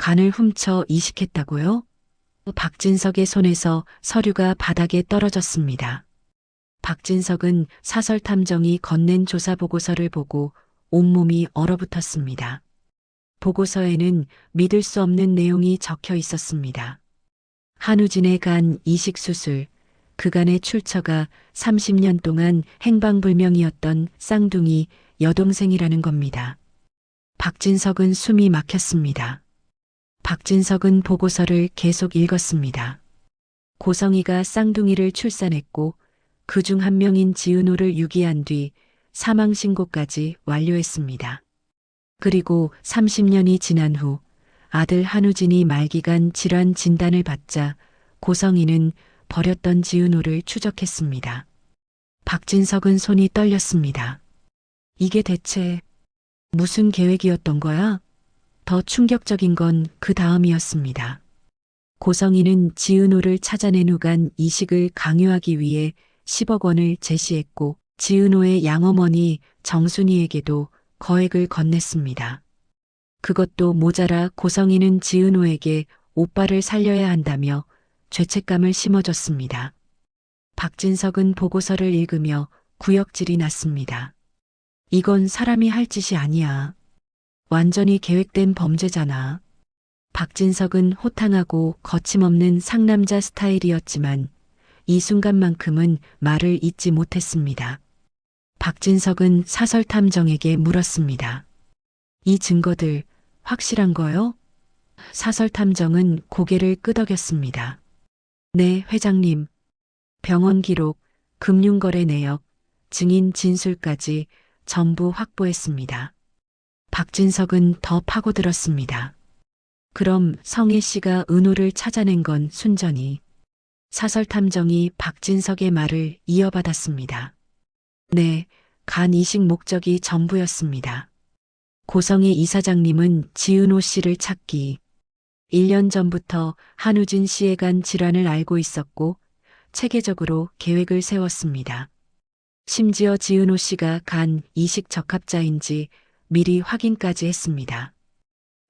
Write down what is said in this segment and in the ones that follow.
간을 훔쳐 이식했다고요? 박진석의 손에서 서류가 바닥에 떨어졌습니다. 박진석은 사설탐정이 건넨 조사보고서를 보고 온몸이 얼어붙었습니다. 보고서에는 믿을 수 없는 내용이 적혀 있었습니다. 한우진의 간 이식 수술, 그간의 출처가 30년 동안 행방불명이었던 쌍둥이 여동생이라는 겁니다. 박진석은 숨이 막혔습니다. 박진석은 보고서를 계속 읽었습니다. 고성이가 쌍둥이를 출산했고 그중 한 명인 지은호를 유기한 뒤 사망신고까지 완료했습니다. 그리고 30년이 지난 후 아들 한우진이 말기간 질환 진단을 받자 고성이는 버렸던 지은호를 추적했습니다. 박진석은 손이 떨렸습니다. 이게 대체 무슨 계획이었던 거야? 더 충격적인 건 그 다음이었습니다. 고성이는 지은호를 찾아낸 후간 이식을 강요하기 위해 10억 원을 제시했고 지은호의 양어머니 정순이에게도 거액을 건넸습니다. 그것도 모자라 고성이는 지은호에게 오빠를 살려야 한다며 죄책감을 심어줬습니다. 박진석은 보고서를 읽으며 구역질이 났습니다. 이건 사람이 할 짓이 아니야. 완전히 계획된 범죄잖아. 박진석은 호탕하고 거침없는 상남자 스타일이었지만 이 순간만큼은 말을 잇지 못했습니다. 박진석은 사설탐정에게 물었습니다. 이 증거들 확실한 거요? 사설탐정은 고개를 끄덕였습니다. 네, 회장님. 병원 기록, 금융거래 내역, 증인 진술까지 전부 확보했습니다. 박진석은 더 파고들었습니다. 그럼 성혜 씨가 은호를 찾아낸 건 순전히. 사설탐정이 박진석의 말을 이어받았습니다. 네, 간 이식 목적이 전부였습니다. 고성희 이사장님은 지은호 씨를 찾기 1년 전부터 한우진 씨의 간 질환을 알고 있었고 체계적으로 계획을 세웠습니다. 심지어 지은호 씨가 간 이식 적합자인지 미리 확인까지 했습니다.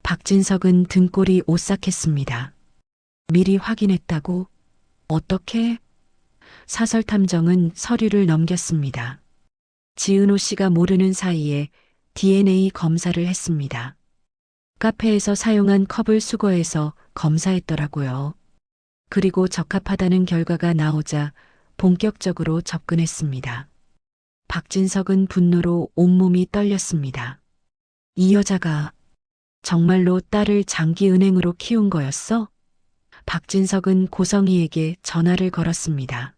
박진석은 등골이 오싹했습니다. 미리 확인했다고? 어떻게? 사설탐정은 서류를 넘겼습니다. 지은호 씨가 모르는 사이에 DNA 검사를 했습니다. 카페에서 사용한 컵을 수거해서 검사했더라고요. 그리고 적합하다는 결과가 나오자 본격적으로 접근했습니다. 박진석은 분노로 온몸이 떨렸습니다. 이 여자가 정말로 딸을 장기은행으로 키운 거였어? 박진석은 고성희에게 전화를 걸었습니다.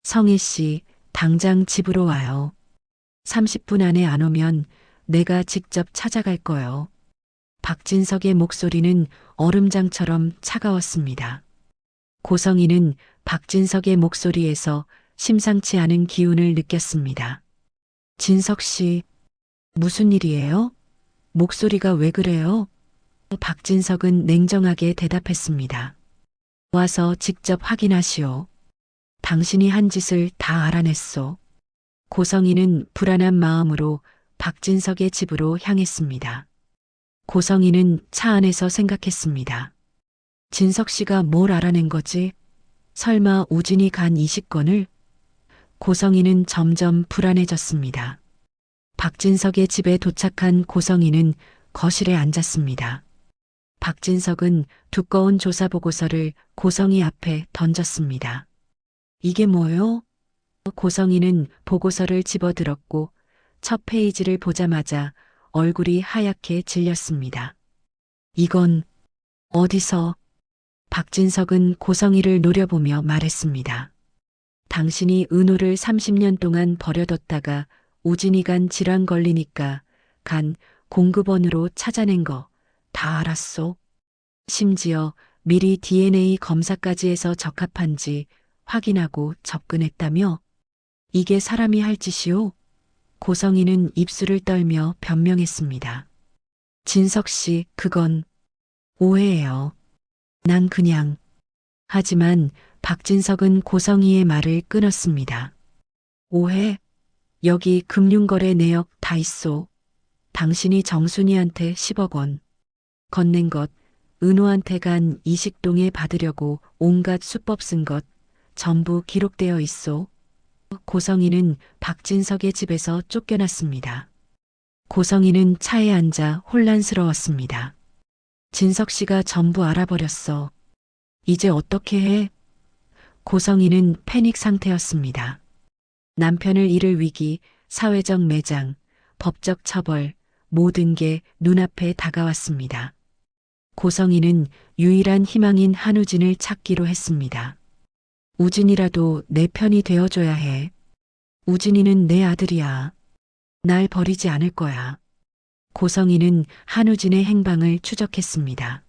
성희 씨, 당장 집으로 와요. 30분 안에 안 오면 내가 직접 찾아갈 거요. 박진석의 목소리는 얼음장처럼 차가웠습니다. 고성희는 박진석의 목소리에서 심상치 않은 기운을 느꼈습니다. 진석 씨, 무슨 일이에요? 목소리가 왜 그래요? 박진석은 냉정하게 대답했습니다. 와서 직접 확인하시오. 당신이 한 짓을 다 알아냈소. 고성희는 불안한 마음으로 박진석의 집으로 향했습니다. 고성희는 차 안에서 생각했습니다. 진석 씨가 뭘 알아낸 거지? 설마 우진이 간 이식권을? 고성희는 점점 불안해졌습니다. 박진석의 집에 도착한 고성희는 거실에 앉았습니다. 박진석은 두꺼운 조사보고서를 고성희 앞에 던졌습니다. 이게 뭐요? 고성희는 보고서를 집어들었고 첫 페이지를 보자마자 얼굴이 하얗게 질렸습니다. 이건 어디서? 박진석은 고성희를 노려보며 말했습니다. 당신이 은호를 30년 동안 버려뒀다가 우진이 간 질환 걸리니까 간 공급원으로 찾아낸 거 다 알았소. 심지어 미리 DNA 검사까지 해서 적합한지 확인하고 접근했다며? 이게 사람이 할 짓이오? 고성희는 입술을 떨며 변명했습니다. 진석 씨, 그건 오해예요. 난 그냥. 하지만 박진석은 고성희의 말을 끊었습니다. 오해? 여기 금융거래 내역 다 있소. 당신이 정순이한테 10억 원 건넨 것 은호한테 간 이식동에 받으려고 온갖 수법 쓴 것 전부 기록되어 있소. 고성이는 박진석의 집에서 쫓겨났습니다. 고성이는 차에 앉아 혼란스러웠습니다. 진석 씨가 전부 알아버렸어. 이제 어떻게 해? 고성이는 패닉 상태였습니다. 남편을 잃을 위기, 사회적 매장, 법적 처벌, 모든 게 눈앞에 다가왔습니다. 고성이는 유일한 희망인 한우진을 찾기로 했습니다. 우진이라도 내 편이 되어줘야 해. 우진이는 내 아들이야. 날 버리지 않을 거야. 고성이는 한우진의 행방을 추적했습니다.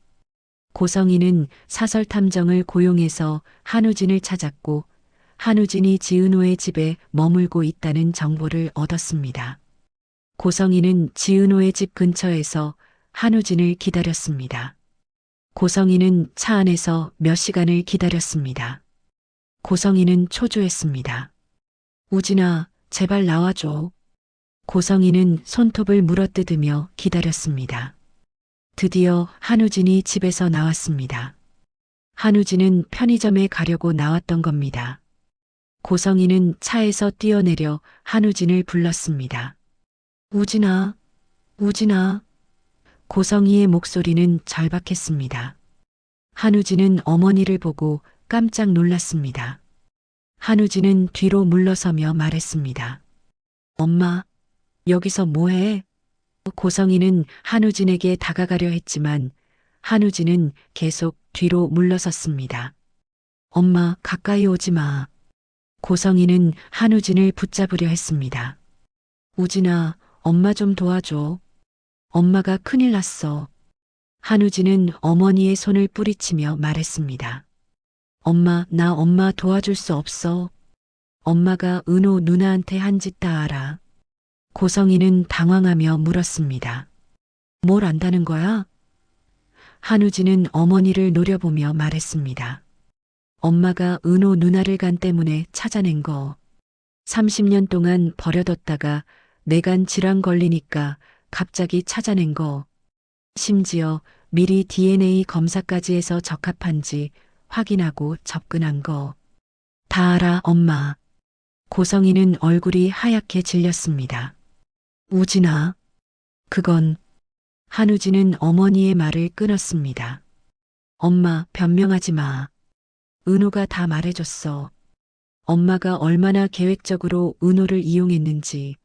고성이는 사설 탐정을 고용해서 한우진을 찾았고 한우진이 지은호의 집에 머물고 있다는 정보를 얻었습니다. 고성이는 지은호의 집 근처에서 한우진을 기다렸습니다. 고성이는 차 안에서 몇 시간을 기다렸습니다. 고성이는 초조했습니다. 우진아, 제발 나와줘. 고성이는 손톱을 물어뜯으며 기다렸습니다. 드디어 한우진이 집에서 나왔습니다. 한우진은 편의점에 가려고 나왔던 겁니다. 고성이는 차에서 뛰어내려 한우진을 불렀습니다. 우진아, 우진아. 고성이의 목소리는 절박했습니다. 한우진은 어머니를 보고 깜짝 놀랐습니다. 한우진은 뒤로 물러서며 말했습니다. 엄마, 여기서 뭐해? 고성이는 한우진에게 다가가려 했지만 한우진은 계속 뒤로 물러섰습니다. 엄마, 가까이 오지 마. 고성이는 한우진을 붙잡으려 했습니다. 우진아, 엄마 좀 도와줘. 엄마가 큰일 났어. 한우진은 어머니의 손을 뿌리치며 말했습니다. 엄마, 나 엄마 도와줄 수 없어. 엄마가 은호 누나한테 한 짓 다 알아. 고성이는 당황하며 물었습니다. 뭘 안다는 거야? 한우진은 어머니를 노려보며 말했습니다. 엄마가 은호 누나를 간 때문에 찾아낸 거. 30년 동안 버려뒀다가 내간 질환 걸리니까 갑자기 찾아낸 거. 심지어 미리 DNA 검사까지 해서 적합한지 확인하고 접근한 거. 다 알아, 엄마. 고성이는 얼굴이 하얗게 질렸습니다. 우진아, 그건. 한우진은 어머니의 말을 끊었습니다. 엄마, 변명하지 마. 은호가 다 말해줬어. 엄마가 얼마나 계획적으로 은호를 이용했는지.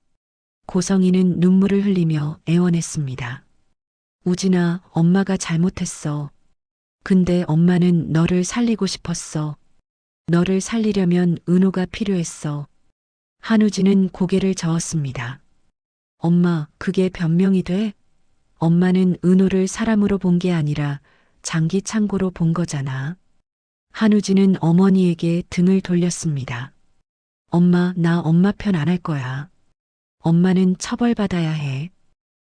고성이는 눈물을 흘리며 애원했습니다. 우진아, 엄마가 잘못했어. 근데 엄마는 너를 살리고 싶었어. 너를 살리려면 은호가 필요했어. 한우진은 고개를 저었습니다. 엄마, 그게 변명이 돼? 엄마는 은호를 사람으로 본 게 아니라 장기 창고로 본 거잖아. 한우진은 어머니에게 등을 돌렸습니다. 엄마, 나 엄마 편 안 할 거야. 엄마는 처벌받아야 해.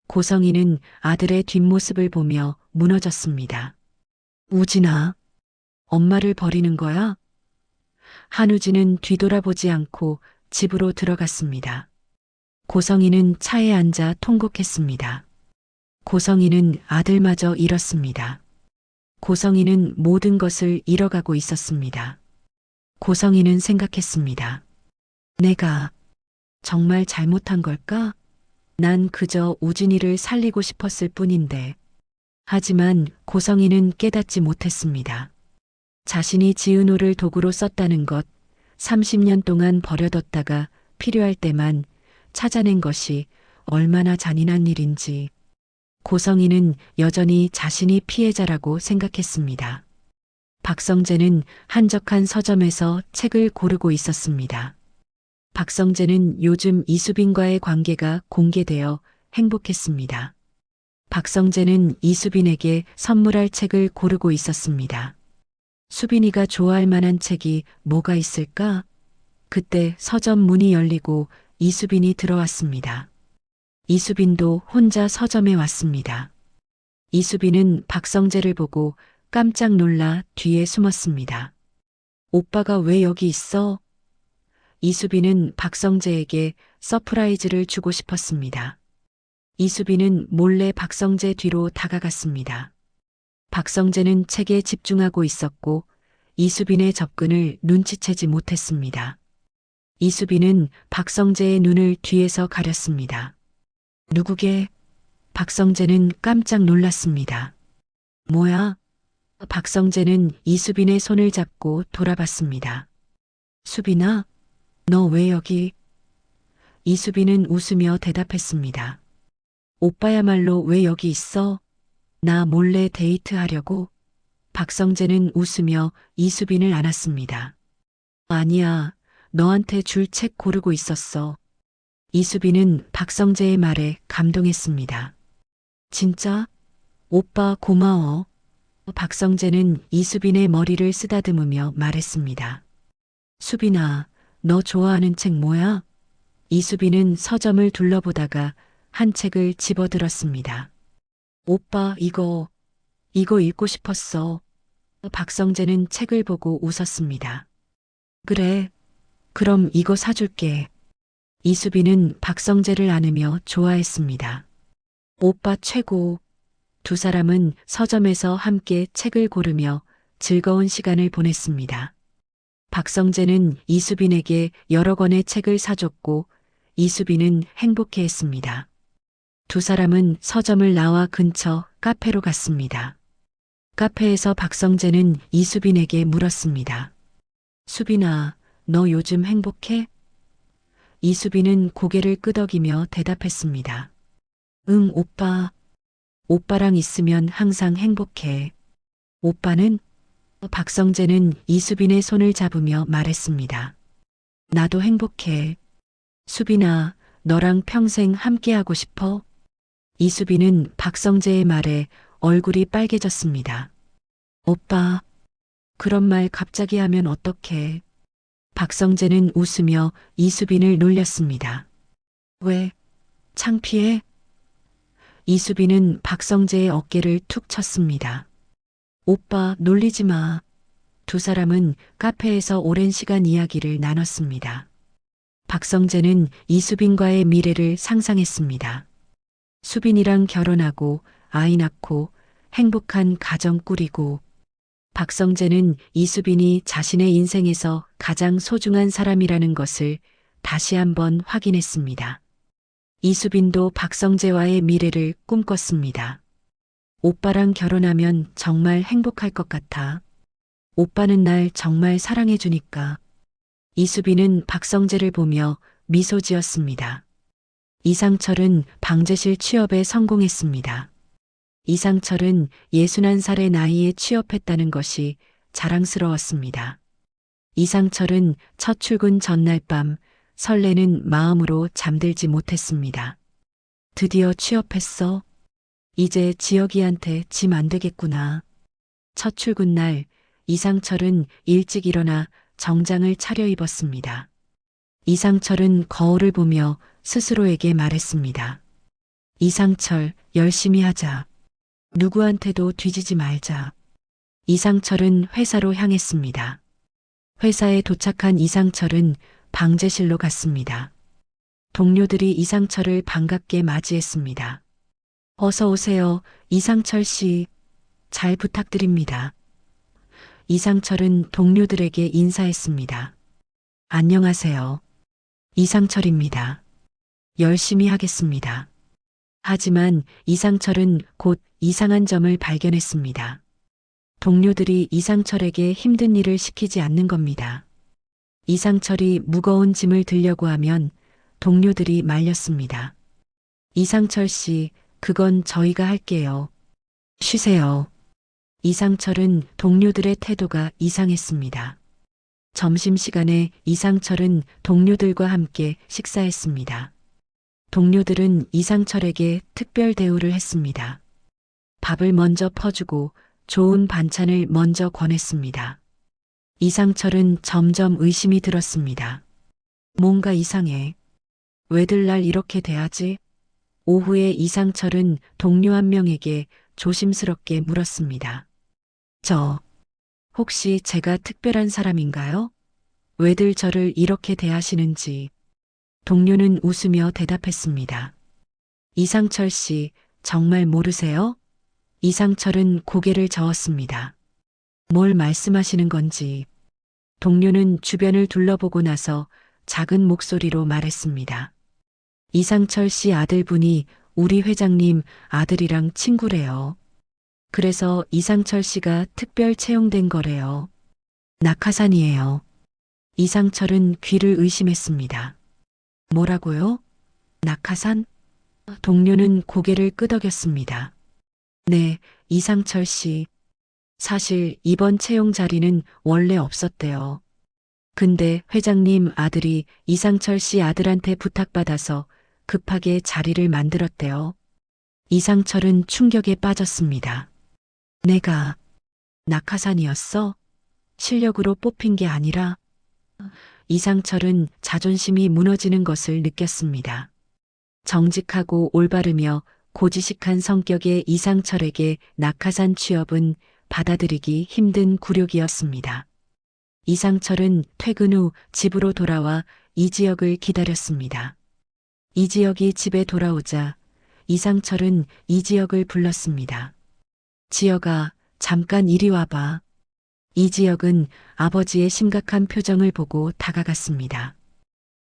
고성이는 아들의 뒷모습을 보며 무너졌습니다. 우진아, 엄마를 버리는 거야? 한우진은 뒤돌아보지 않고 집으로 들어갔습니다. 고성이는 차에 앉아 통곡했습니다. 고성이는 아들마저 잃었습니다. 고성이는 모든 것을 잃어가고 있었습니다. 고성이는 생각했습니다. 내가 정말 잘못한 걸까? 난 그저 우진이를 살리고 싶었을 뿐인데. 하지만 고성이는 깨닫지 못했습니다. 자신이 지은호를 도구로 썼다는 것, 30년 동안 버려뒀다가 필요할 때만 찾아낸 것이 얼마나 잔인한 일인지. 고성이는 여전히 자신이 피해자라고 생각했습니다. 박성재는 한적한 서점에서 책을 고르고 있었습니다. 박성재는 요즘 이수빈과의 관계가 공개되어 행복했습니다. 박성재는 이수빈에게 선물할 책을 고르고 있었습니다. 수빈이가 좋아할 만한 책이 뭐가 있을까? 그때 서점 문이 열리고 이수빈이 들어왔습니다. 이수빈도 혼자 서점에 왔습니다. 이수빈은 박성재를 보고 깜짝 놀라 뒤에 숨었습니다. 오빠가 왜 여기 있어? 이수빈은 박성재에게 서프라이즈를 주고 싶었습니다. 이수빈은 몰래 박성재 뒤로 다가갔습니다. 박성재는 책에 집중하고 있었고 이수빈의 접근을 눈치채지 못했습니다. 이수빈은 박성재의 눈을 뒤에서 가렸습니다. 누구게? 박성재는 깜짝 놀랐습니다. 뭐야? 박성재는 이수빈의 손을 잡고 돌아봤습니다. 수빈아, 너 왜 여기? 이수빈은 웃으며 대답했습니다. 오빠야말로 왜 여기 있어? 나 몰래 데이트하려고? 박성재는 웃으며 이수빈을 안았습니다. 아니야, 너한테 줄 책 고르고 있었어. 이수빈은 박성재의 말에 감동했습니다. 진짜? 오빠 고마워. 박성재는 이수빈의 머리를 쓰다듬으며 말했습니다. 수빈아, 너 좋아하는 책 뭐야? 이수빈은 서점을 둘러보다가 한 책을 집어들었습니다. 오빠, 이거 읽고 싶었어. 박성재는 책을 보고 웃었습니다. 그래, 그럼 이거 사줄게. 이수빈은 박성재를 안으며 좋아했습니다. 오빠 최고. 두 사람은 서점에서 함께 책을 고르며 즐거운 시간을 보냈습니다. 박성재는 이수빈에게 여러 권의 책을 사줬고 이수빈은 행복해했습니다. 두 사람은 서점을 나와 근처 카페로 갔습니다. 카페에서 박성재는 이수빈에게 물었습니다. 수빈아, 너 요즘 행복해? 이수빈은 고개를 끄덕이며 대답했습니다. 응, 오빠. 오빠랑 있으면 항상 행복해. 오빠는? 박성재는 이수빈의 손을 잡으며 말했습니다. 나도 행복해. 수빈아, 너랑 평생 함께하고 싶어? 이수빈은 박성재의 말에 얼굴이 빨개졌습니다. 오빠, 그런 말 갑자기 하면 어떡해? 박성재는 웃으며 이수빈을 놀렸습니다. 왜? 창피해? 이수빈은 박성재의 어깨를 툭 쳤습니다. 오빠, 놀리지 마. 두 사람은 카페에서 오랜 시간 이야기를 나눴습니다. 박성재는 이수빈과의 미래를 상상했습니다. 수빈이랑 결혼하고 아이 낳고 행복한 가정 꾸리고 박성재는 이수빈이 자신의 인생에서 가장 소중한 사람이라는 것을 다시 한번 확인했습니다. 이수빈도 박성재와의 미래를 꿈꿨습니다. 오빠랑 결혼하면 정말 행복할 것 같아. 오빠는 날 정말 사랑해 주니까. 이수빈은 박성재를 보며 미소 지었습니다. 이상철은 방제실 취업에 성공했습니다. 이상철은 61살의 나이에 취업했다는 것이 자랑스러웠습니다. 이상철은 첫 출근 전날 밤 설레는 마음으로 잠들지 못했습니다. 드디어 취업했어. 이제 지혁이한테 지면 안 되겠구나. 첫 출근 날 이상철은 일찍 일어나 정장을 차려입었습니다. 이상철은 거울을 보며 스스로에게 말했습니다. 이상철, 열심히 하자. 누구한테도 뒤지지 말자. 이상철은 회사로 향했습니다. 회사에 도착한 이상철은 방제실로 갔습니다. 동료들이 이상철을 반갑게 맞이했습니다. 어서 오세요, 이상철 씨. 잘 부탁드립니다. 이상철은 동료들에게 인사했습니다. 안녕하세요. 이상철입니다. 열심히 하겠습니다. 하지만 이상철은 곧 이상한 점을 발견했습니다. 동료들이 이상철에게 힘든 일을 시키지 않는 겁니다. 이상철이 무거운 짐을 들려고 하면 동료들이 말렸습니다. 이상철 씨, 그건 저희가 할게요. 쉬세요. 이상철은 동료들의 태도가 이상했습니다. 점심시간에 이상철은 동료들과 함께 식사했습니다. 동료들은 이상철에게 특별 대우를 했습니다. 밥을 먼저 퍼주고 좋은 반찬을 먼저 권했습니다. 이상철은 점점 의심이 들었습니다. 뭔가 이상해. 왜들 날 이렇게 대하지? 오후에 이상철은 동료 한 명에게 조심스럽게 물었습니다. 혹시 제가 특별한 사람인가요? 왜들 저를 이렇게 대하시는지. 동료는 웃으며 대답했습니다. 이상철 씨, 정말 모르세요? 이상철은 고개를 저었습니다. 뭘 말씀하시는 건지. 동료는 주변을 둘러보고 나서 작은 목소리로 말했습니다. 이상철 씨 아들분이 우리 회장님 아들이랑 친구래요. 그래서 이상철 씨가 특별 채용된 거래요. 낙하산이에요. 이상철은 귀를 의심했습니다. 뭐라고요? 낙하산? 동료는 고개를 끄덕였습니다. 네, 이상철 씨. 사실 이번 채용 자리는 원래 없었대요. 근데 회장님 아들이 이상철 씨 아들한테 부탁받아서 급하게 자리를 만들었대요. 이상철은 충격에 빠졌습니다. 내가 낙하산이었어? 실력으로 뽑힌 게 아니라. 이상철은 자존심이 무너지는 것을 느꼈습니다. 정직하고 올바르며 고지식한 성격의 이상철에게 낙하산 취업은 받아들이기 힘든 굴욕이었습니다. 이상철은 퇴근 후 집으로 돌아와 이지혁을 기다렸습니다. 이지혁이 집에 돌아오자 이상철은 이지혁을 불렀습니다. 지혁아, 잠깐 이리 와봐. 이지혁은 아버지의 심각한 표정을 보고 다가갔습니다.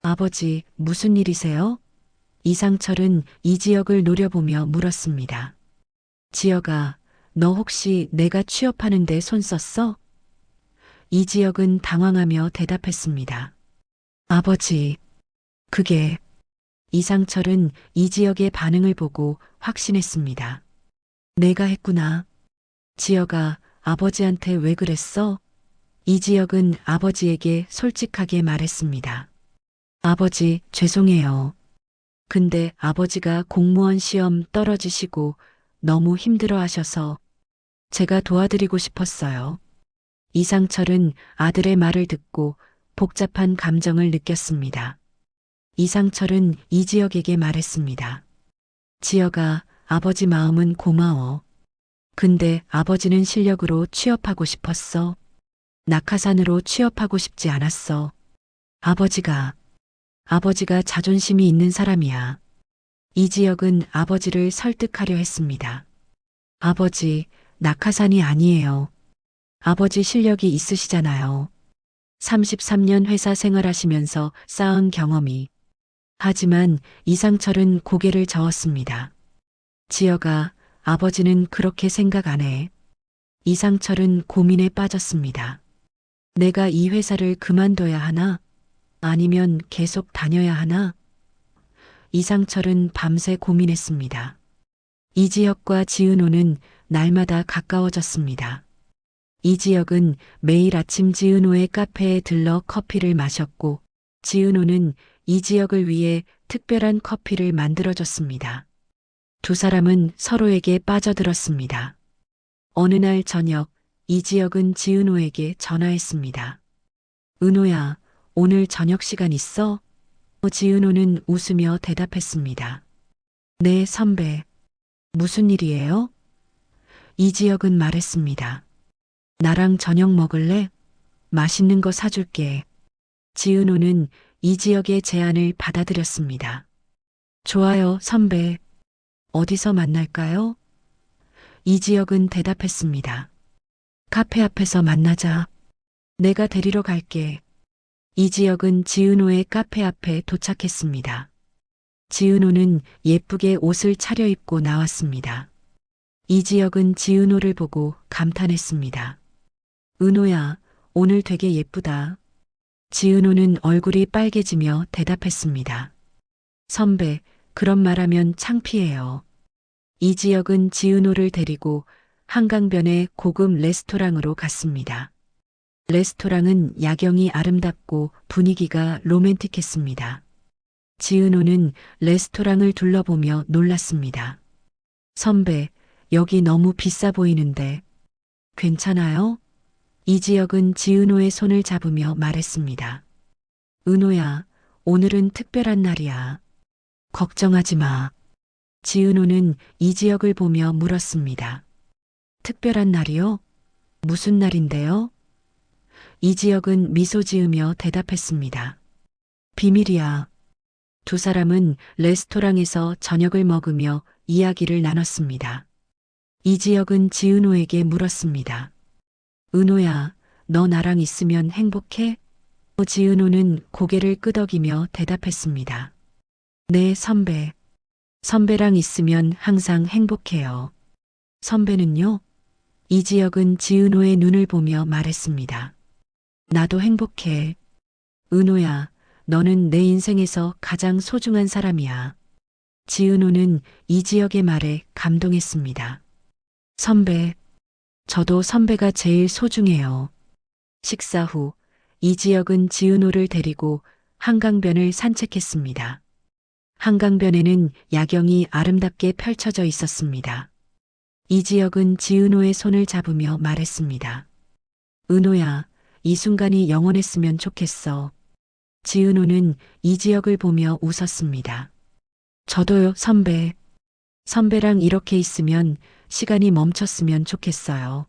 아버지, 무슨 일이세요? 이상철은 이지혁을 노려보며 물었습니다. 지혁아, 너 혹시 내가 취업하는데 손 썼어? 이지혁은 당황하며 대답했습니다. 아버지, 그게. 이상철은 이지혁의 반응을 보고 확신했습니다. 내가 했구나. 지혁아, 아버지한테 왜 그랬어? 이지혁은 아버지에게 솔직하게 말했습니다. 아버지, 죄송해요. 근데 아버지가 공무원 시험 떨어지시고 너무 힘들어 하셔서 제가 도와드리고 싶었어요. 이상철은 아들의 말을 듣고 복잡한 감정을 느꼈습니다. 이상철은 이지혁에게 말했습니다. 지혁아, 아버지 마음은 고마워. 근데 아버지는 실력으로 취업하고 싶었어. 낙하산으로 취업하고 싶지 않았어. 아버지가 자존심이 있는 사람이야. 이지혁은 아버지를 설득하려 했습니다. 아버지, 낙하산이 아니에요. 아버지 실력이 있으시잖아요. 33년 회사 생활하시면서 쌓은 경험이. 하지만 이상철은 고개를 저었습니다. 지혁아, 아버지는 그렇게 생각 안 해. 이상철은 고민에 빠졌습니다. 내가 이 회사를 그만둬야 하나? 아니면 계속 다녀야 하나? 이상철은 밤새 고민했습니다. 이지혁과 지은호는 날마다 가까워졌습니다. 이지혁은 매일 아침 지은호의 카페에 들러 커피를 마셨고, 지은호는 이지혁을 위해 특별한 커피를 만들어줬습니다. 두 사람은 서로에게 빠져들었습니다. 어느 날 저녁, 이지혁은 지은호에게 전화했습니다. 은호야, 오늘 저녁 시간 있어? 지은호는 웃으며 대답했습니다. 네, 선배. 무슨 일이에요? 이지혁은 말했습니다. 나랑 저녁 먹을래? 맛있는 거 사줄게. 지은호는 이지혁의 제안을 받아들였습니다. 좋아요, 선배. 어디서 만날까요? 이지혁은 대답했습니다. 카페 앞에서 만나자. 내가 데리러 갈게. 이지혁은 지은호의 카페 앞에 도착했습니다. 지은호는 예쁘게 옷을 차려입고 나왔습니다. 이지혁은 지은호를 보고 감탄했습니다. 은호야, 오늘 되게 예쁘다. 지은호는 얼굴이 빨개지며 대답했습니다. 선배, 그런 말하면 창피해요. 이지혁은 지은호를 데리고 한강변의 고급 레스토랑으로 갔습니다. 레스토랑은 야경이 아름답고 분위기가 로맨틱했습니다. 지은호는 레스토랑을 둘러보며 놀랐습니다. 선배, 여기 너무 비싸 보이는데 괜찮아요? 이지혁은 지은호의 손을 잡으며 말했습니다. 은호야, 오늘은 특별한 날이야. 걱정하지 마. 지은호는 이지혁을 보며 물었습니다. 특별한 날이요? 무슨 날인데요? 이지혁은 미소 지으며 대답했습니다. 비밀이야. 두 사람은 레스토랑에서 저녁을 먹으며 이야기를 나눴습니다. 이지혁은 지은호에게 물었습니다. 은호야, 너 나랑 있으면 행복해? 지은호는 고개를 끄덕이며 대답했습니다. 네, 선배. 선배랑 있으면 항상 행복해요. 선배는요? 이지혁은 지은호의 눈을 보며 말했습니다. 나도 행복해. 은호야, 너는 내 인생에서 가장 소중한 사람이야. 지은호는 이지혁의 말에 감동했습니다. 선배, 저도 선배가 제일 소중해요. 식사 후 이지혁은 지은호를 데리고 한강변을 산책했습니다. 한강변에는 야경이 아름답게 펼쳐져 있었습니다. 이지혁은 지은호의 손을 잡으며 말했습니다. 은호야, 이 순간이 영원했으면 좋겠어. 지은호는 이지혁을 보며 웃었습니다. 저도요, 선배. 선배랑 이렇게 있으면 시간이 멈췄으면 좋겠어요.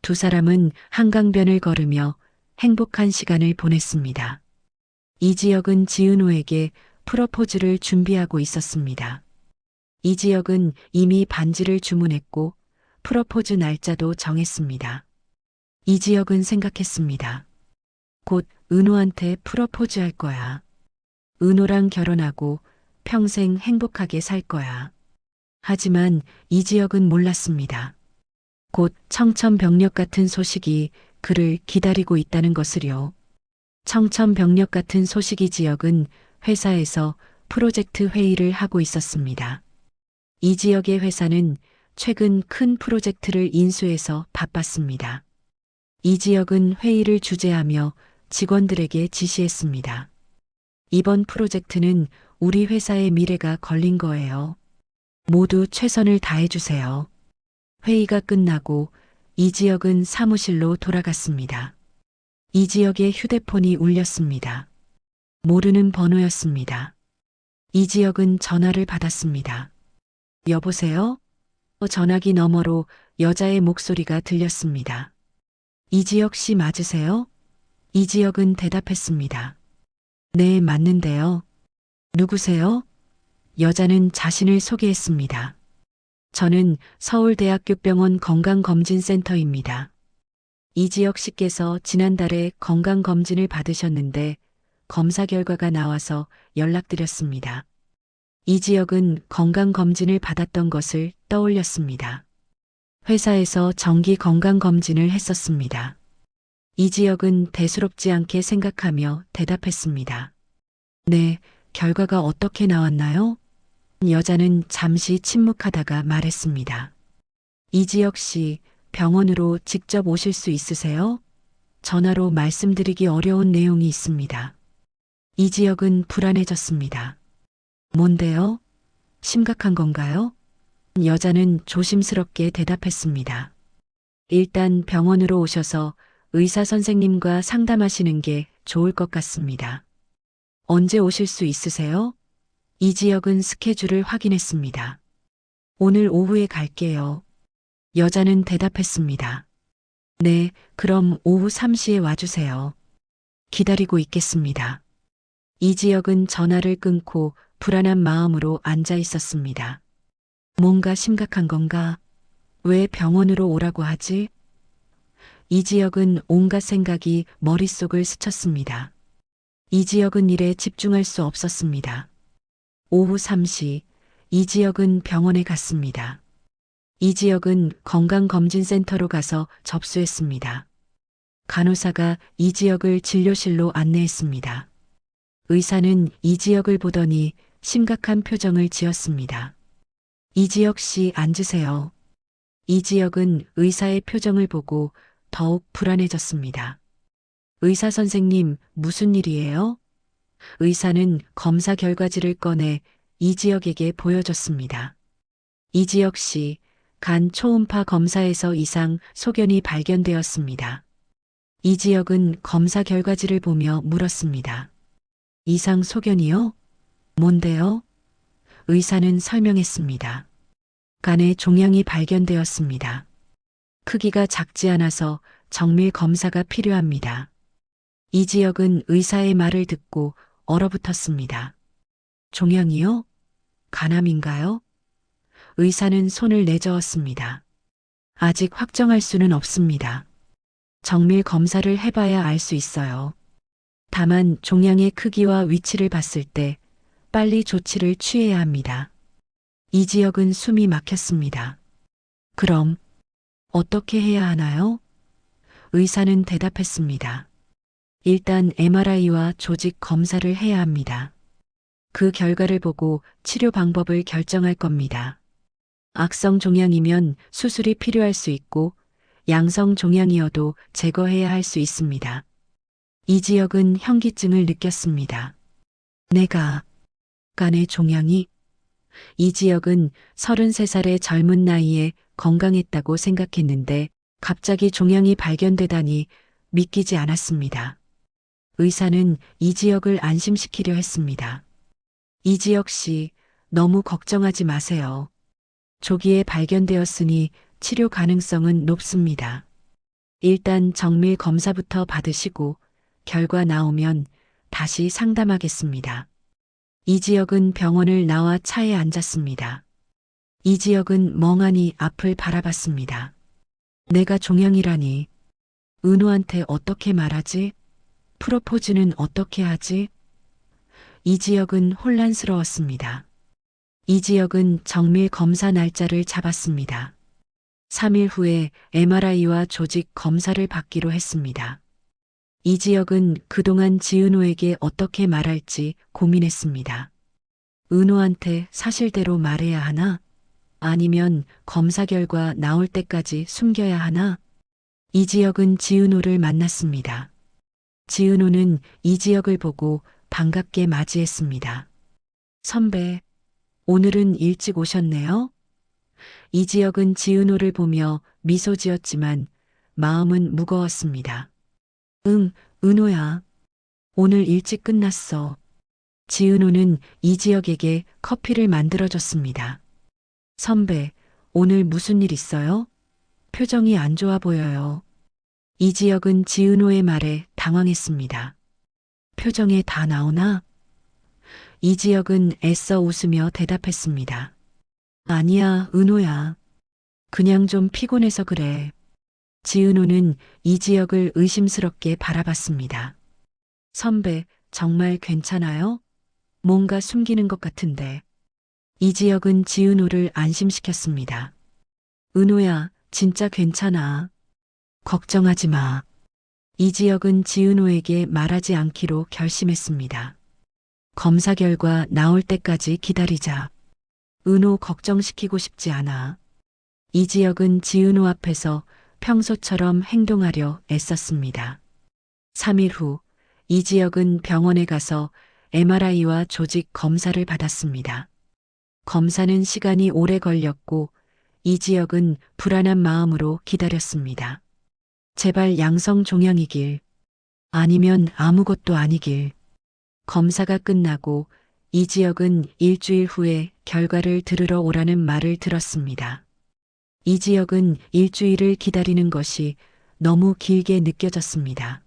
두 사람은 한강변을 걸으며 행복한 시간을 보냈습니다. 이지혁은 지은호에게 프로포즈를 준비하고 있었습니다. 이지혁은 이미 반지를 주문했고 프로포즈 날짜도 정했습니다. 이지혁은 생각했습니다. 곧 은호한테 프로포즈 할 거야. 은호랑 결혼하고 평생 행복하게 살 거야. 하지만 이지혁은 몰랐습니다. 곧 청천벽력 같은 소식이 그를 기다리고 있다는 것을요. 청천벽력 같은 소식이 지혁은 회사에서 프로젝트 회의를 하고 있었습니다. 이지혁의 회사는 최근 큰 프로젝트를 인수해서 바빴습니다. 이지혁은 회의를 주재하며 직원들에게 지시했습니다. 이번 프로젝트는 우리 회사의 미래가 걸린 거예요. 모두 최선을 다해주세요. 회의가 끝나고 이지혁은 사무실로 돌아갔습니다. 이지혁의 휴대폰이 울렸습니다. 모르는 번호였습니다. 이지혁은 전화를 받았습니다. 여보세요? 전화기 너머로 여자의 목소리가 들렸습니다. 이지혁 씨 맞으세요? 이지혁은 대답했습니다. 네, 맞는데요. 누구세요? 여자는 자신을 소개했습니다. 저는 서울대학교 병원 건강검진센터입니다. 이지혁 씨께서 지난달에 건강검진을 받으셨는데 검사 결과가 나와서 연락드렸습니다. 이지혁은 건강검진을 받았던 것을 떠올렸습니다. 회사에서 정기 건강검진을 했었습니다. 이지혁은 대수롭지 않게 생각하며 대답했습니다. 네, 결과가 어떻게 나왔나요? 여자는 잠시 침묵하다가 말했습니다. 이지혁 씨, 병원으로 직접 오실 수 있으세요? 전화로 말씀드리기 어려운 내용이 있습니다. 이지혁은 불안해졌습니다. 뭔데요? 심각한 건가요? 여자는 조심스럽게 대답했습니다. 일단 병원으로 오셔서 의사 선생님과 상담하시는 게 좋을 것 같습니다. 언제 오실 수 있으세요? 이지혁은 스케줄을 확인했습니다. 오늘 오후에 갈게요. 여자는 대답했습니다. 네, 그럼 오후 3시에 와주세요. 기다리고 있겠습니다. 이지혁은 전화를 끊고 불안한 마음으로 앉아 있었습니다. 뭔가 심각한 건가? 왜 병원으로 오라고 하지? 이지혁은 온갖 생각이 머릿속을 스쳤습니다. 이지혁은 일에 집중할 수 없었습니다. 오후 3시, 이지혁은 병원에 갔습니다. 이지혁은 건강검진센터로 가서 접수했습니다. 간호사가 이지혁을 진료실로 안내했습니다. 의사는 이지혁을 보더니 심각한 표정을 지었습니다. 이지혁 씨 앉으세요. 이지혁은 의사의 표정을 보고 더욱 불안해졌습니다. 의사 선생님, 무슨 일이에요? 의사는 검사 결과지를 꺼내 이지혁에게 보여줬습니다. 이지혁 씨, 간 초음파 검사에서 이상 소견이 발견되었습니다. 이지혁은 검사 결과지를 보며 물었습니다. 이상 소견이요? 뭔데요? 의사는 설명했습니다. 간에 종양이 발견되었습니다. 크기가 작지 않아서 정밀 검사가 필요합니다. 이지혁은 의사의 말을 듣고 얼어붙었습니다. 종양이요? 간암인가요? 의사는 손을 내저었습니다. 아직 확정할 수는 없습니다. 정밀 검사를 해봐야 알 수 있어요. 다만 종양의 크기와 위치를 봤을 때 빨리 조치를 취해야 합니다. 이지혁은 숨이 막혔습니다. 그럼 어떻게 해야 하나요? 의사는 대답했습니다. 일단 MRI와 조직 검사를 해야 합니다. 그 결과를 보고 치료 방법을 결정할 겁니다. 악성 종양이면 수술이 필요할 수 있고 양성 종양이어도 제거해야 할 수 있습니다. 이지혁은 현기증을 느꼈습니다. 내가 간의 종양이 이지혁은 33살의 젊은 나이에 건강했다고 생각했는데 갑자기 종양이 발견되다니 믿기지 않았습니다. 의사는 이지혁을 안심시키려 했습니다. 이지혁 씨, 너무 걱정하지 마세요. 조기에 발견되었으니 치료 가능성은 높습니다. 일단 정밀 검사부터 받으시고 결과 나오면 다시 상담하겠습니다. 이지혁은 병원을 나와 차에 앉았습니다. 이지혁은 멍하니 앞을 바라봤습니다. 내가 종양이라니. 은호한테 어떻게 말하지? 프로포즈는 어떻게 하지? 이지혁은 혼란스러웠습니다. 이지혁은 정밀 검사 날짜를 잡았습니다. 3일 후에 MRI와 조직 검사를 받기로 했습니다. 이지혁은 그동안 지은호에게 어떻게 말할지 고민했습니다. 은호한테 사실대로 말해야 하나? 아니면 검사 결과 나올 때까지 숨겨야 하나? 이지혁은 지은호를 만났습니다. 지은호는 이지혁을 보고 반갑게 맞이했습니다. 선배, 오늘은 일찍 오셨네요? 이지혁은 지은호를 보며 미소 지었지만 마음은 무거웠습니다. 응, 은호야. 오늘 일찍 끝났어. 지은호는 이지혁에게 커피를 만들어줬습니다. 선배, 오늘 무슨 일 있어요? 표정이 안 좋아 보여요. 이지혁은 지은호의 말에 당황했습니다. 표정에 다 나오나? 이지혁은 애써 웃으며 대답했습니다. 아니야, 은호야. 그냥 좀 피곤해서 그래. 지은호는 이지혁을 의심스럽게 바라봤습니다. 선배, 정말 괜찮아요? 뭔가 숨기는 것 같은데. 이지혁은 지은호를 안심시켰습니다. 은호야, 진짜 괜찮아. 걱정하지 마. 이지혁은 지은호에게 말하지 않기로 결심했습니다. 검사 결과 나올 때까지 기다리자. 은호 걱정시키고 싶지 않아. 이지혁은 지은호 앞에서 평소처럼 행동하려 애썼습니다. 3일 후 이지혁은 병원에 가서 MRI와 조직 검사를 받았습니다. 검사는 시간이 오래 걸렸고 이지혁은 불안한 마음으로 기다렸습니다. 제발 양성 종양이길, 아니면 아무것도 아니길. 검사가 끝나고 이지혁은 일주일 후에 결과를 들으러 오라는 말을 들었습니다. 이지혁은 일주일을 기다리는 것이 너무 길게 느껴졌습니다.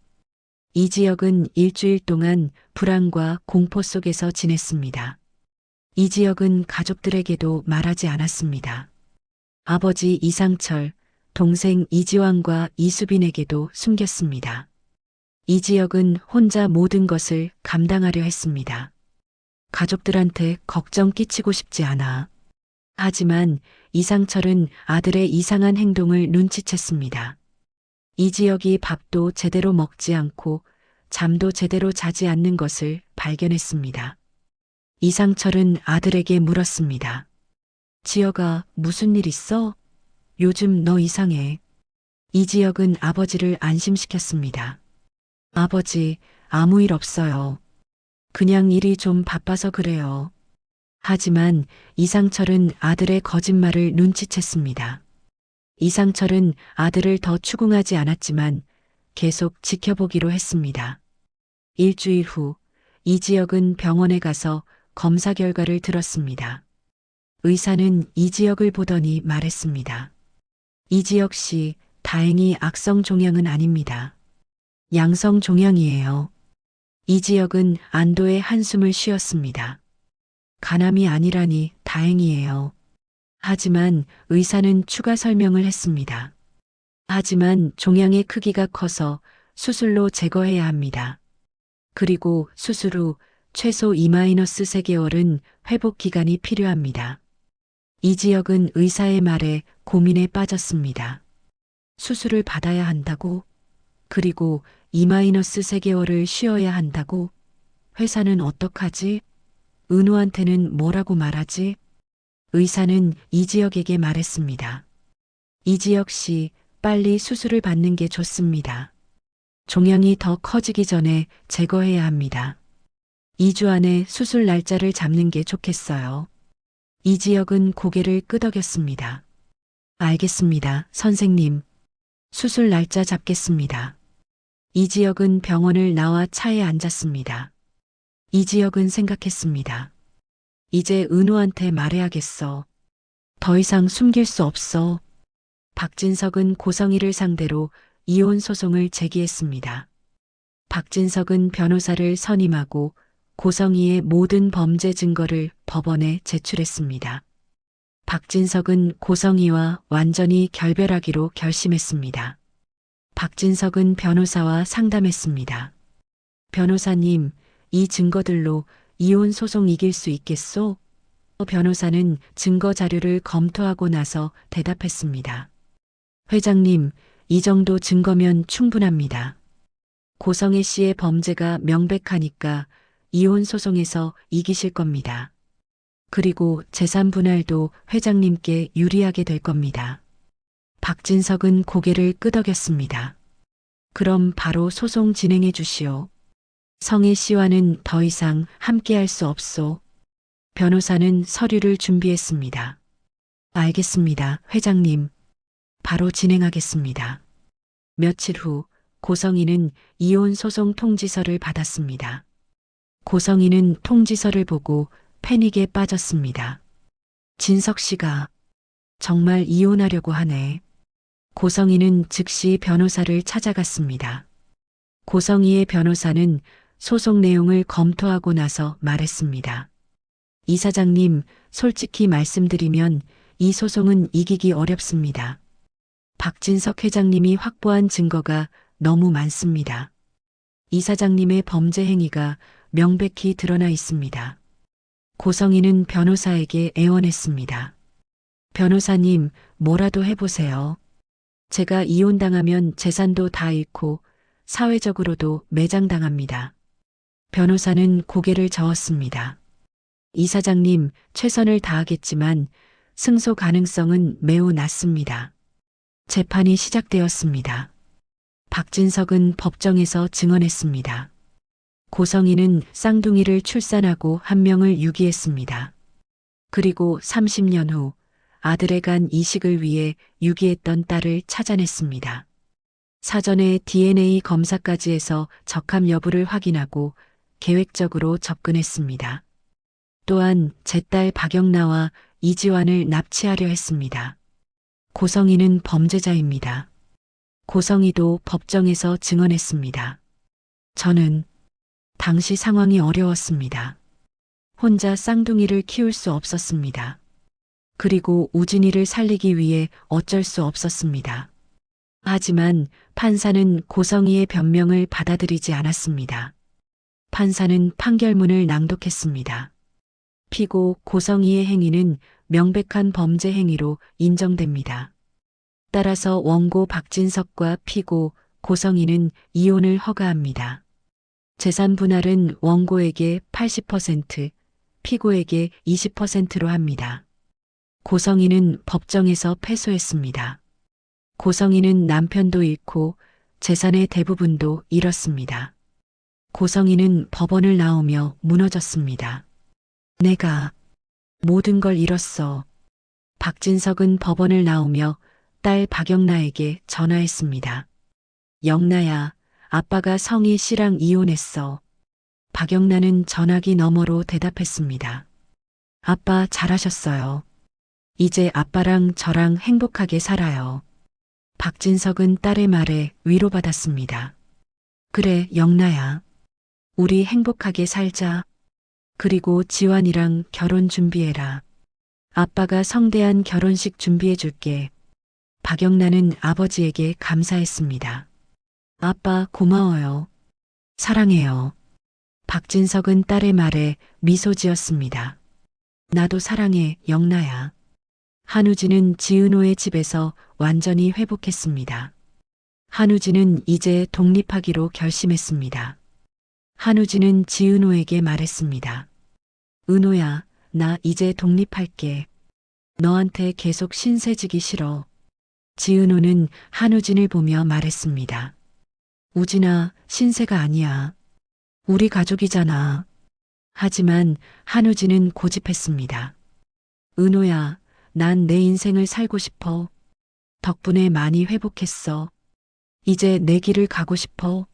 이지혁은 일주일 동안 불안과 공포 속에서 지냈습니다. 이지혁은 가족들에게도 말하지 않았습니다. 아버지 이상철, 동생 이지환과 이수빈에게도 숨겼습니다. 이지혁은 혼자 모든 것을 감당하려 했습니다. 가족들한테 걱정 끼치고 싶지 않아. 하지만 이상철은 아들의 이상한 행동을 눈치챘습니다. 이지혁이 밥도 제대로 먹지 않고 잠도 제대로 자지 않는 것을 발견했습니다. 이상철은 아들에게 물었습니다. 지혁아, 무슨 일 있어? 요즘 너 이상해. 이지혁은 아버지를 안심시켰습니다. 아버지, 아무 일 없어요. 그냥 일이 좀 바빠서 그래요. 하지만 이상철은 아들의 거짓말을 눈치챘습니다. 이상철은 아들을 더 추궁하지 않았지만 계속 지켜보기로 했습니다. 일주일 후 이지혁은 병원에 가서 검사 결과를 들었습니다. 의사는 이지혁을 보더니 말했습니다. 이지혁 씨, 다행히 악성 종양은 아닙니다. 양성 종양이에요. 이지혁은 안도의 한숨을 쉬었습니다. 간암이 아니라니 다행이에요. 하지만 의사는 추가 설명을 했습니다. 하지만 종양의 크기가 커서 수술로 제거해야 합니다. 그리고 수술 후 최소 2-3개월은 회복 기간이 필요합니다. 이지혁은 의사의 말에 고민에 빠졌습니다. 수술을 받아야 한다고? 그리고 2-3개월을 쉬어야 한다고? 회사는 어떡하지? 은우한테는 뭐라고 말하지? 의사는 이지혁에게 말했습니다. 이지혁 씨, 빨리 수술을 받는 게 좋습니다. 종양이 더 커지기 전에 제거해야 합니다. 2주 안에 수술 날짜를 잡는 게 좋겠어요. 이지혁은 고개를 끄덕였습니다. 알겠습니다, 선생님. 수술 날짜 잡겠습니다. 이지혁은 병원을 나와 차에 앉았습니다. 이지혁은 생각했습니다. 이제 은우한테 말해야겠어. 더 이상 숨길 수 없어. 박진석은 고성희를 상대로 이혼 소송을 제기했습니다. 박진석은 변호사를 선임하고 고성희의 모든 범죄 증거를 법원에 제출했습니다. 박진석은 고성희와 완전히 결별하기로 결심했습니다. 박진석은 변호사와 상담했습니다. 변호사님, 이 증거들로 이혼 소송 이길 수 있겠소? 변호사는 증거 자료를 검토하고 나서 대답했습니다. 회장님, 이 정도 증거면 충분합니다. 고성애 씨의 범죄가 명백하니까 이혼 소송에서 이기실 겁니다. 그리고 재산 분할도 회장님께 유리하게 될 겁니다. 박진석은 고개를 끄덕였습니다. 그럼 바로 소송 진행해 주시오. 성애 씨와는 더 이상 함께할 수 없소. 변호사는 서류를 준비했습니다. 알겠습니다, 회장님. 바로 진행하겠습니다. 며칠 후 고성희는 이혼 소송 통지서를 받았습니다. 고성희는 통지서를 보고 패닉에 빠졌습니다. 진석 씨가 정말 이혼하려고 하네. 고성희는 즉시 변호사를 찾아갔습니다. 고성희의 변호사는 소송 내용을 검토하고 나서 말했습니다. 이사장님, 솔직히 말씀드리면 이 소송은 이기기 어렵습니다. 박진석 회장님이 확보한 증거가 너무 많습니다. 이사장님의 범죄 행위가 명백히 드러나 있습니다. 고성희는 변호사에게 애원했습니다. 변호사님, 뭐라도 해보세요. 제가 이혼당하면 재산도 다 잃고 사회적으로도 매장당합니다. 변호사는 고개를 저었습니다. 이사장님, 최선을 다하겠지만 승소 가능성은 매우 낮습니다. 재판이 시작되었습니다. 박진석은 법정에서 증언했습니다. 고성희는 쌍둥이를 출산하고 한 명을 유기했습니다. 그리고 30년 후 아들의 간 이식을 위해 유기했던 딸을 찾아냈습니다. 사전에 DNA 검사까지 해서 적합 여부를 확인하고 계획적으로 접근했습니다. 또한 제 딸 박영나와 이지환을 납치하려 했습니다. 고성희는 범죄자입니다. 고성희도 법정에서 증언했습니다. 저는 당시 상황이 어려웠습니다. 혼자 쌍둥이를 키울 수 없었습니다. 그리고 우진이를 살리기 위해 어쩔 수 없었습니다. 하지만 판사는 고성희의 변명을 받아들이지 않았습니다. 판사는 판결문을 낭독했습니다. 피고 고성희의 행위는 명백한 범죄 행위로 인정됩니다. 따라서 원고 박진석과 피고 고성희는 이혼을 허가합니다. 재산 분할은 원고에게 80%, 피고에게 20%로 합니다. 고성희는 법정에서 패소했습니다. 고성희는 남편도 잃고 재산의 대부분도 잃었습니다. 고성희는 법원을 나오며 무너졌습니다. 내가 모든 걸 잃었어. 박진석은 법원을 나오며 딸 박영나에게 전화했습니다. 영나야, 아빠가 성희 씨랑 이혼했어. 박영나는 전화기 너머로 대답했습니다. 아빠 잘하셨어요. 이제 아빠랑 저랑 행복하게 살아요. 박진석은 딸의 말에 위로받았습니다. 그래, 영나야. 우리 행복하게 살자. 그리고 지환이랑 결혼 준비해라. 아빠가 성대한 결혼식 준비해 줄게. 박영란은 아버지에게 감사했습니다. 아빠 고마워요. 사랑해요. 박진석은 딸의 말에 미소 지었습니다. 나도 사랑해, 영나야. 한우진은 지은호의 집에서 완전히 회복했습니다. 한우진은 이제 독립하기로 결심했습니다. 한우진은 지은호에게 말했습니다. 은호야, 나 이제 독립할게. 너한테 계속 신세지기 싫어. 지은호는 한우진을 보며 말했습니다. 우진아, 신세가 아니야. 우리 가족이잖아. 하지만 한우진은 고집했습니다. 은호야, 난 내 인생을 살고 싶어. 덕분에 많이 회복했어. 이제 내 길을 가고 싶어.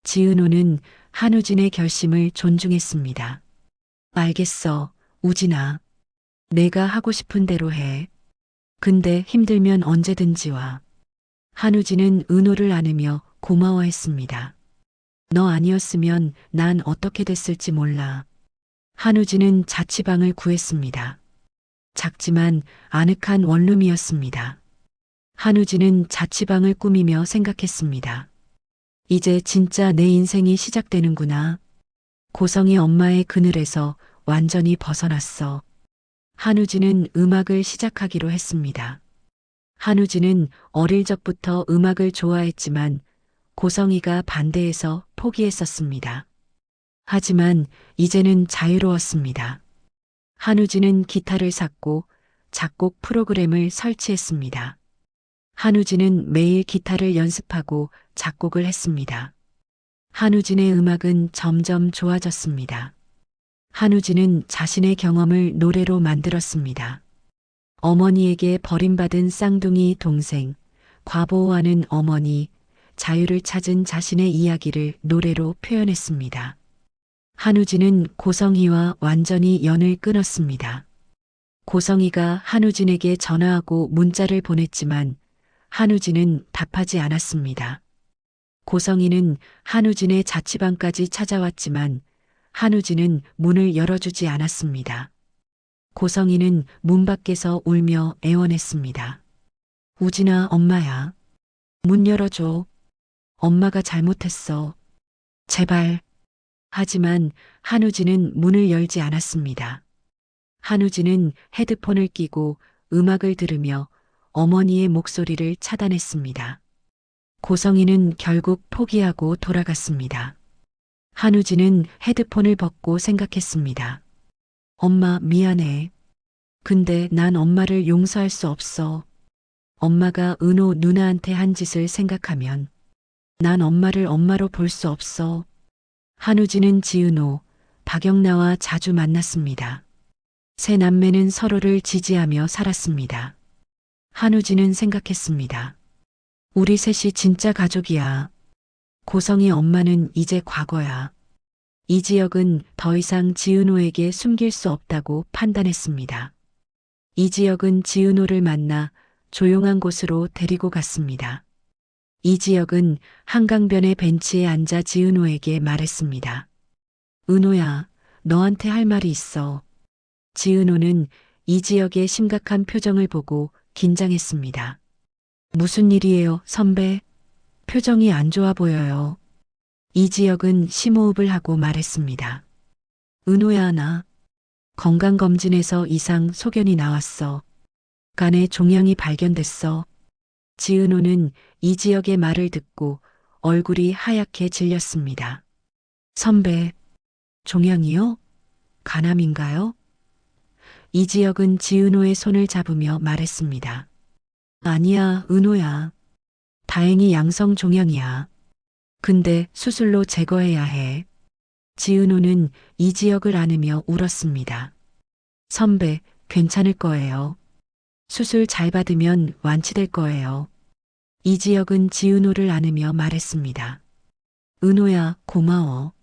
지은호는 한우진의 결심을 존중했습니다. 알겠어, 우진아. 내가 하고 싶은 대로 해. 근데 힘들면 언제든지 와. 한우진은 은호를 안으며 고마워했습니다. 너 아니었으면 난 어떻게 됐을지 몰라. 한우진은 자취방을 구했습니다. 작지만 아늑한 원룸이었습니다. 한우진은 자취방을 꾸미며 생각했습니다. 이제 진짜 내 인생이 시작되는구나. 고성이 엄마의 그늘에서 완전히 벗어났어. 한우진은 음악을 시작하기로 했습니다. 한우진은 어릴 적부터 음악을 좋아했지만 고성이가 반대해서 포기했었습니다. 하지만 이제는 자유로웠습니다. 한우진은 기타를 샀고 작곡 프로그램을 설치했습니다. 한우진은 매일 기타를 연습하고 작곡을 했습니다. 한우진의 음악은 점점 좋아졌습니다. 한우진은 자신의 경험을 노래로 만들었습니다. 어머니에게 버림받은 쌍둥이 동생, 과보호하는 어머니, 자유를 찾은 자신의 이야기를 노래로 표현했습니다. 한우진은 고성희와 완전히 연을 끊었습니다. 고성희가 한우진에게 전화하고 문자를 보냈지만 한우진은 답하지 않았습니다. 고성희는 한우진의 자취방까지 찾아왔지만 한우진은 문을 열어주지 않았습니다. 고성희는 문 밖에서 울며 애원했습니다. 우진아, 엄마야. 문 열어줘. 엄마가 잘못했어. 제발. 하지만 한우진은 문을 열지 않았습니다. 한우진은 헤드폰을 끼고 음악을 들으며 어머니의 목소리를 차단했습니다. 고성희는 결국 포기하고 돌아갔습니다. 한우진은 헤드폰을 벗고 생각했습니다. 엄마, 미안해. 근데 난 엄마를 용서할 수 없어. 엄마가 은호 누나한테 한 짓을 생각하면 난 엄마를 엄마로 볼 수 없어. 한우진은 지은호, 박영나와 자주 만났습니다. 세 남매는 서로를 지지하며 살았습니다. 한우진은 생각했습니다. 우리 셋이 진짜 가족이야. 고성희 엄마는 이제 과거야. 이지혁은 더 이상 지은호에게 숨길 수 없다고 판단했습니다. 이지혁은 지은호를 만나 조용한 곳으로 데리고 갔습니다. 이지혁은 한강변의 벤치에 앉아 지은호에게 말했습니다. 은호야, 너한테 할 말이 있어. 지은호는 이지혁의 심각한 표정을 보고 긴장했습니다. 무슨 일이에요, 선배? 표정이 안 좋아 보여요. 이지혁은 심호흡을 하고 말했습니다. 은호야, 나 건강검진에서 이상 소견이 나왔어. 간에 종양이 발견됐어. 지은호는 이지혁의 말을 듣고 얼굴이 하얗게 질렸습니다. 선배, 종양이요? 간암인가요? 이지혁은 지은호의 손을 잡으며 말했습니다. 아니야, 은호야. 다행히 양성 종양이야. 근데 수술로 제거해야 해. 지은호는 이지혁을 안으며 울었습니다. 선배, 괜찮을 거예요. 수술 잘 받으면 완치될 거예요. 이지혁은 지은호를 안으며 말했습니다. 은호야, 고마워.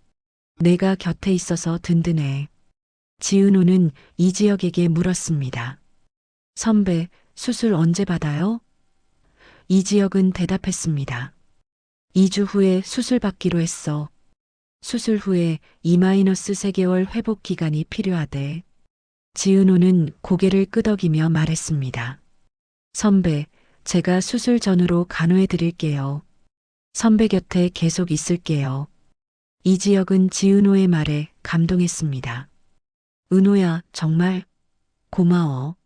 내가 곁에 있어서 든든해. 지은호는 이지혁에게 물었습니다. 선배, 수술 언제 받아요? 이지혁은 대답했습니다. 2주 후에 수술 받기로 했어. 수술 후에 2-3개월 회복 기간이 필요하대. 지은호는 고개를 끄덕이며 말했습니다. 선배, 제가 수술 전후로 간호해 드릴게요. 선배 곁에 계속 있을게요. 이지혁은 지은호의 말에 감동했습니다. 은호야, 정말 고마워.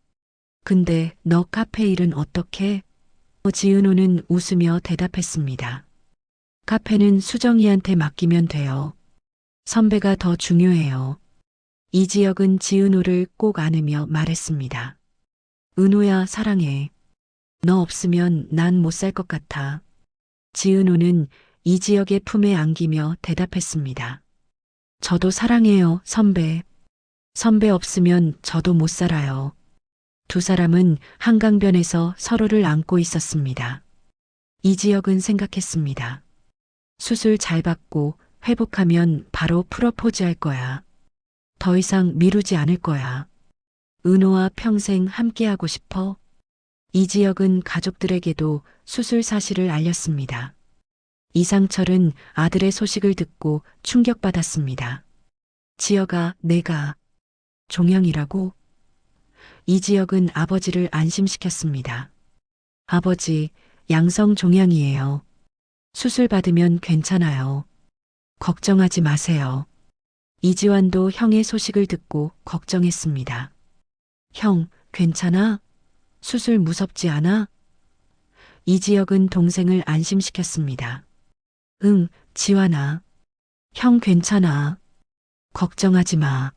근데 너 카페 일은 어떻게? 지은호는 웃으며 대답했습니다. 카페는 수정이한테 맡기면 돼요. 선배가 더 중요해요. 이지혁은 지은호를 꼭 안으며 말했습니다. 은호야, 사랑해. 너 없으면 난 못 살 것 같아. 지은호는 이지혁의 품에 안기며 대답했습니다. 저도 사랑해요, 선배. 선배 없으면 저도 못 살아요. 두 사람은 한강변에서 서로를 안고 있었습니다. 이지혁은 생각했습니다. 수술 잘 받고 회복하면 바로 프러포즈 할 거야. 더 이상 미루지 않을 거야. 은호와 평생 함께하고 싶어. 이지혁은 가족들에게도 수술 사실을 알렸습니다. 이상철은 아들의 소식을 듣고 충격받았습니다. 지혁아, 내가 종양이라고? 이지혁은 아버지를 안심시켰습니다. 아버지, 양성 종양이에요. 수술 받으면 괜찮아요. 걱정하지 마세요. 이지환도 형의 소식을 듣고 걱정했습니다. 형, 괜찮아? 수술 무섭지 않아? 이지혁은 동생을 안심시켰습니다. 응, 지환아. 형 괜찮아. 걱정하지 마.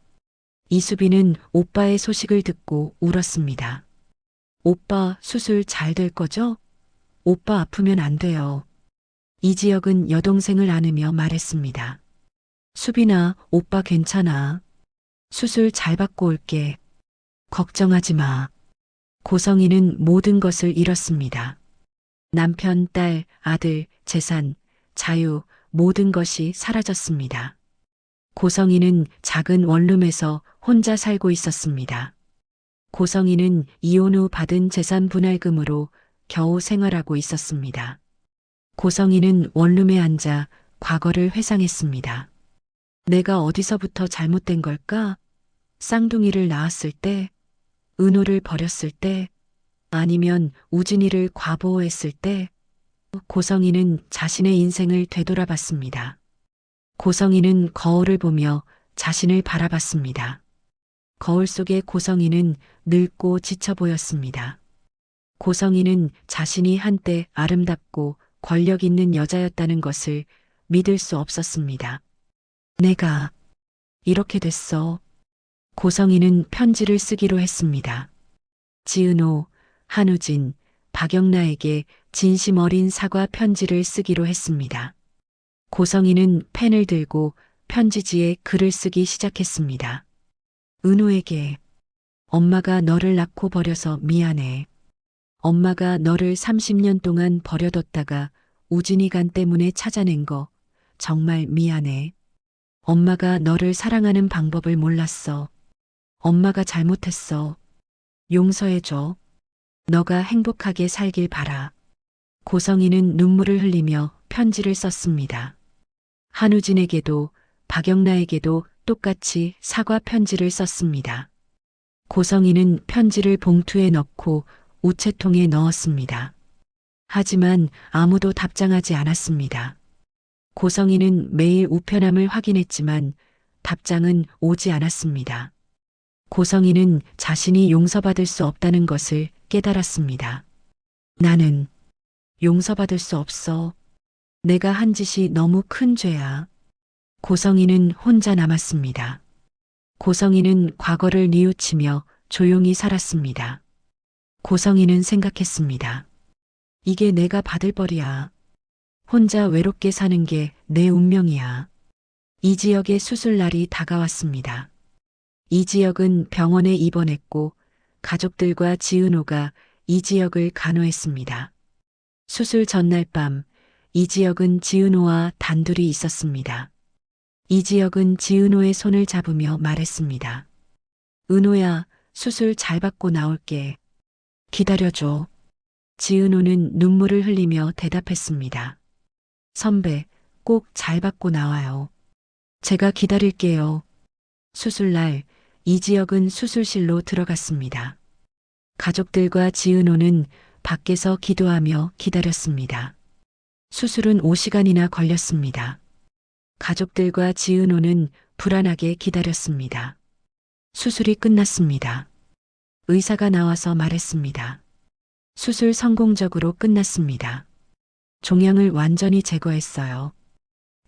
이수빈은 오빠의 소식을 듣고 울었습니다. 오빠 수술 잘 될 거죠? 오빠 아프면 안 돼요. 이지혁은 여동생을 안으며 말했습니다. 수빈아, 오빠 괜찮아. 수술 잘 받고 올게. 걱정하지 마. 고성이는 모든 것을 잃었습니다. 남편, 딸, 아들, 재산, 자유, 모든 것이 사라졌습니다. 고성이는 작은 원룸에서 혼자 살고 있었습니다. 고성이는 이혼 후 받은 재산 분할금으로 겨우 생활하고 있었습니다. 고성이는 원룸에 앉아 과거를 회상했습니다. 내가 어디서부터 잘못된 걸까? 쌍둥이를 낳았을 때, 은호를 버렸을 때, 아니면 우진이를 과보호했을 때, 고성이는 자신의 인생을 되돌아봤습니다. 고성이는 거울을 보며 자신을 바라봤습니다. 거울 속의 고성이는 늙고 지쳐 보였습니다. 고성이는 자신이 한때 아름답고 권력 있는 여자였다는 것을 믿을 수 없었습니다. 내가 이렇게 됐어. 고성이는 편지를 쓰기로 했습니다. 지은호, 한우진, 박영나에게 진심 어린 사과 편지를 쓰기로 했습니다. 고성이는 펜을 들고 편지지에 글을 쓰기 시작했습니다. 은호에게 엄마가 너를 낳고 버려서 미안해. 엄마가 너를 30년 동안 버려뒀다가 우진이간 때문에 찾아낸 거 정말 미안해. 엄마가 너를 사랑하는 방법을 몰랐어. 엄마가 잘못했어. 용서해줘. 너가 행복하게 살길 바라. 고성이는 눈물을 흘리며 편지를 썼습니다. 한우진에게도 박영나에게도 똑같이 사과 편지를 썼습니다. 고성이는 편지를 봉투에 넣고 우체통에 넣었습니다. 하지만 아무도 답장하지 않았습니다. 고성이는 매일 우편함을 확인했지만 답장은 오지 않았습니다. 고성이는 자신이 용서받을 수 없다는 것을 깨달았습니다. 나는 용서받을 수 없어. 내가 한 짓이 너무 큰 죄야. 고성이는 혼자 남았습니다. 고성이는 과거를 뉘우치며 조용히 살았습니다. 고성이는 생각했습니다. 이게 내가 받을 벌이야. 혼자 외롭게 사는 게 내 운명이야. 이지혁의 수술날이 다가왔습니다. 이지혁은 병원에 입원했고 가족들과 지은호가 이지혁을 간호했습니다. 수술 전날 밤 이지혁은 지은호와 단둘이 있었습니다. 이지혁은 지은호의 손을 잡으며 말했습니다. 은호야, 수술 잘 받고 나올게. 기다려줘. 지은호는 눈물을 흘리며 대답했습니다. 선배, 꼭 잘 받고 나와요. 제가 기다릴게요. 수술날 이지혁은 수술실로 들어갔습니다. 가족들과 지은호는 밖에서 기도하며 기다렸습니다. 수술은 5시간이나 걸렸습니다. 가족들과 지은호는 불안하게 기다렸습니다. 수술이 끝났습니다. 의사가 나와서 말했습니다. 수술 성공적으로 끝났습니다. 종양을 완전히 제거했어요.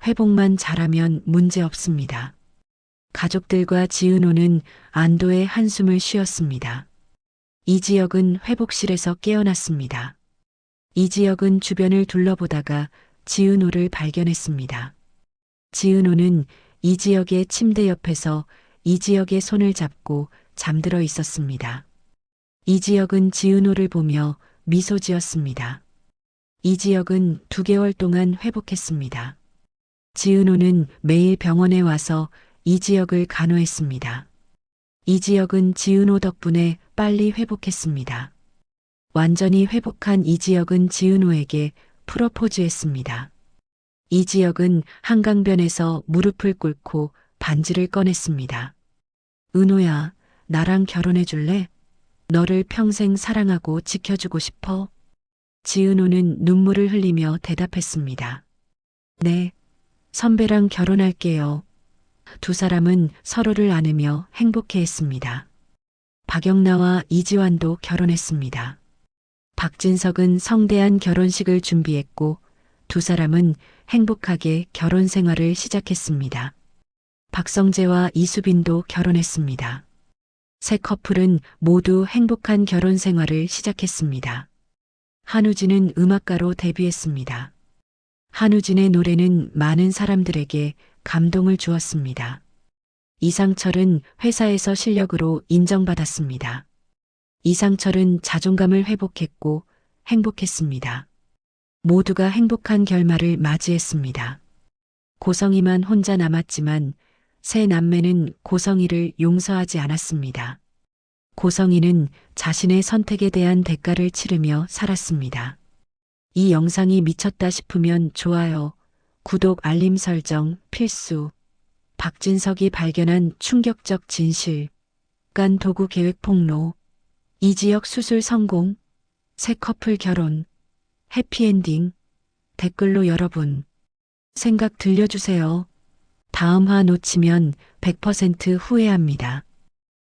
회복만 잘하면 문제 없습니다. 가족들과 지은호는 안도의 한숨을 쉬었습니다. 이지혁은 회복실에서 깨어났습니다. 이지혁은 주변을 둘러보다가 지은호를 발견했습니다. 지은호는 이지혁의 침대 옆에서 이지혁의 손을 잡고 잠들어 있었습니다. 이지혁은 지은호를 보며 미소 지었습니다. 이지혁은 2개월 동안 회복했습니다. 지은호는 매일 병원에 와서 이지혁을 간호했습니다. 이지혁은 지은호 덕분에 빨리 회복했습니다. 완전히 회복한 이지혁은 지은호에게 프로포즈했습니다. 이지혁은 한강변에서 무릎을 꿇고 반지를 꺼냈습니다. 은호야, 나랑 결혼해 줄래? 너를 평생 사랑하고 지켜주고 싶어. 지은호는 눈물을 흘리며 대답했습니다. 네, 선배랑 결혼할게요. 두 사람은 서로를 안으며 행복해했습니다. 박영나와 이지환도 결혼했습니다. 박진석은 성대한 결혼식을 준비했고 두 사람은 행복하게 결혼 생활을 시작했습니다. 박성재와 이수빈도 결혼했습니다. 세 커플은 모두 행복한 결혼 생활을 시작했습니다. 한우진은 음악가로 데뷔했습니다. 한우진의 노래는 많은 사람들에게 감동을 주었습니다. 이상철은 회사에서 실력으로 인정받았습니다. 이상철은 자존감을 회복했고 행복했습니다. 모두가 행복한 결말을 맞이했습니다. 고성이만 혼자 남았지만 세 남매는 고성이를 용서하지 않았습니다. 고성이는 자신의 선택에 대한 대가를 치르며 살았습니다. 이 영상이 미쳤다 싶으면 좋아요, 구독, 알림 설정 필수. 박진석이 발견한 충격적 진실. 간 도구 계획 폭로. 이지혁 수술 성공. 새 커플 결혼. 해피엔딩. 댓글로 여러분 생각 들려주세요. 다음 화 놓치면 100% 후회합니다.